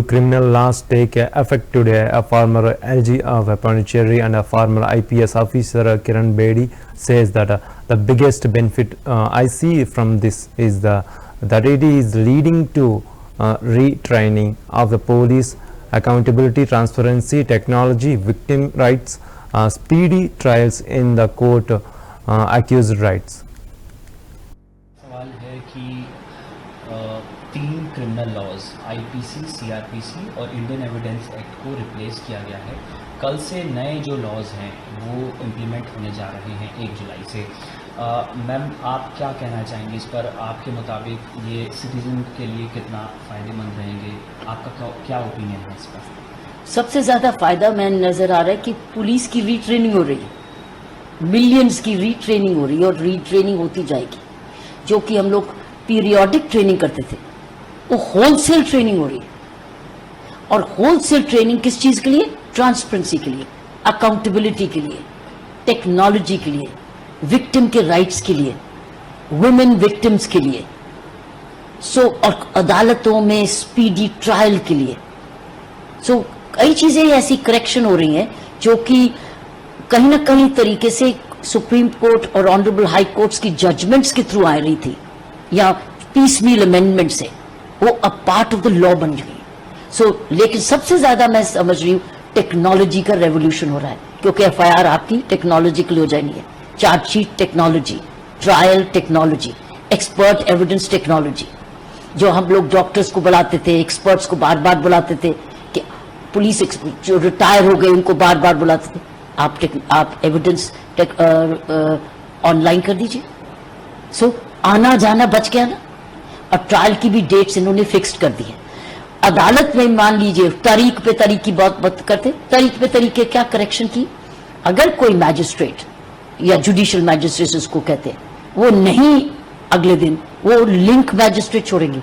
Two criminal laws take effect today. A former LG of Pondicherry and a former IPS officer Kiran Bedi says that the biggest benefit I see from this is that it is leading to retraining of the police, accountability, transparency, technology, victim rights, speedy trials in the court, accused rights. सवाल है कि 3 criminal laws IPC, CrPC और Indian evidence act को replace किया गया है। कल से नए जो लॉज हैं वो इम्प्लीमेंट होने जा रहे हैं 1 जुलाई से। मैम, आप क्या कहना चाहेंगे इस पर? आपके मुताबिक ये सिटीजन के लिए कितना फ़ायदेमंद रहेंगे? आपका क्या ओपिनियन है इस पर? सबसे ज़्यादा फ़ायदा मैं नज़र आ रहा है कि पुलिस की रीट्रेनिंग हो रही है, मिलियंस की रीट्रेनिंग हो रही है और रीट्रेनिंग होती जाएगी। जो कि हम लोग पीरियोडिक ट्रेनिंग करते थे वो होलसेल ट्रेनिंग हो रही है। और होलसेल ट्रेनिंग किस चीज़ के लिए? ट्रांसपेरेंसी के लिए, अकाउंटेबिलिटी के लिए, टेक्नोलॉजी के लिए, विक्टिम के राइट्स के लिए, वुमेन विक्टिम्स के लिए, और अदालतों में स्पीडी ट्रायल के लिए। कई चीज़ें ऐसी करेक्शन हो रही हैं जो कि कहीं ना कहीं तरीके से सुप्रीम कोर्ट और ऑनरेबल हाई कोर्ट्स की जजमेंट्स के थ्रू आ रही थी या पीसमील अमेंडमेंट से, वो अब पार्ट ऑफ द लॉ बन गई। लेकिन सबसे ज्यादा मैं समझ रही हूँ टेक्नोलॉजी का रेवोल्यूशन हो रहा है, क्योंकि एफआईआर आपकी टेक्नोलॉजिकली हो जाएंगी है, chargesheet technology, trial technology, expert evidence technology. जो हम लोग डॉक्टर्स को बुलाते थे, एक्सपर्ट्स को बार बार बुलाते थे, कि पुलिस जो रिटायर हो गए उनको बार बार बुलाते थे, आप एविडेंस ऑनलाइन कर दीजिए। आना जाना बच गया ना। और ट्रायल की भी डेट्स इन्होंने फिक्स्ड कर दी है। अदालत में मान लीजिए तारीख पे तारीख की बात करते, तारीख पे तारीख के क्या करेक्शन की? अगर कोई मैजिस्ट्रेट या जुडिशियल मैजिस्ट्रेट उसको कहते हैं, वो नहीं अगले दिन वो लिंक मैजिस्ट्रेट छोड़ेंगे।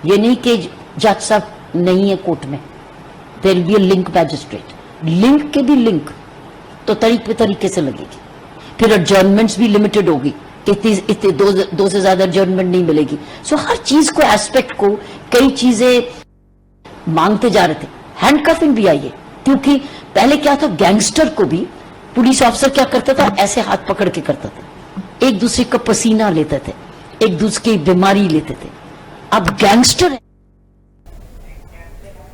ये नहीं कि जज साहब नहीं है कोर्ट में, there will be a link magistrate. Link के भी लिंक तो तारीख पे तरीके से लगेगी। फिर एडजर्नमेंट्स भी लिमिटेड होगी, इतने दो से ज्यादा एडजर्नमेंट नहीं मिलेगी। हर चीज को, एस्पेक्ट को, कई चीजें मांगते जा रहे थे। हैंडकफिंग भी आई है, क्योंकि पहले क्या था, गैंगस्टर को भी पुलिस ऑफिसर क्या करता था, ऐसे हाथ पकड़ के करता था, एक दूसरे का पसीना लेते थे, एक दूसरे की बीमारी लेते थे। अब गैंगस्टर है